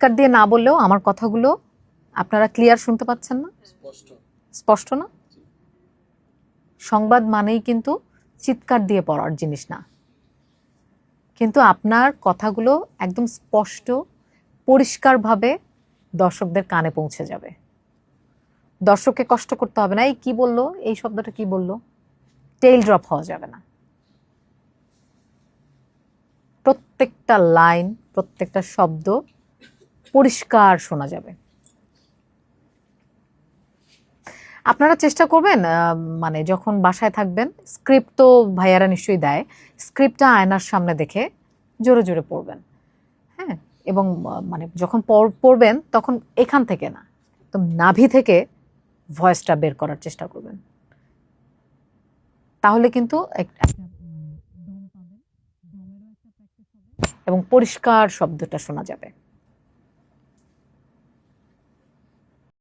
চিৎকার দিয়ে না বললেও আমার কথাগুলো আপনারা ক্লিয়ার শুনতে পাচ্ছেন না? স্পষ্ট না? সংবাদ মানেই কিন্তু চিৎকার দিয়ে পড়ার জিনিস না, কিন্তু আপনার কথাগুলো একদম স্পষ্ট পরিষ্কারভাবে দর্শকদের কানে পৌঁছে যাবে। দর্শককে কষ্ট করতে হবে না, এই কি বললো, এই শব্দটা কি বললো, টেইল ড্রপ হওয়া যাবে না। প্রত্যেকটা লাইন, প্রত্যেকটা শব্দ পরিষ্কার শোনা যাবে। আপনারা চেষ্টা করবেন মানে যখন বাসায় থাকবেন, স্ক্রিপ্ট তো ভাইয়ারা নিশ্চয়ই দেয়, স্ক্রিপ্টটা আয়নার সামনে দেখে জোরে জোরে পড়বেন। হ্যাঁ, এবং মানে যখন পড়বেন তখন এখান থেকে না, একদম নাভি থেকে ভয়েসটা বের করার চেষ্টা করবেন। তাহলে কিন্তু এবং পরিষ্কার শব্দটা শোনা যাবে।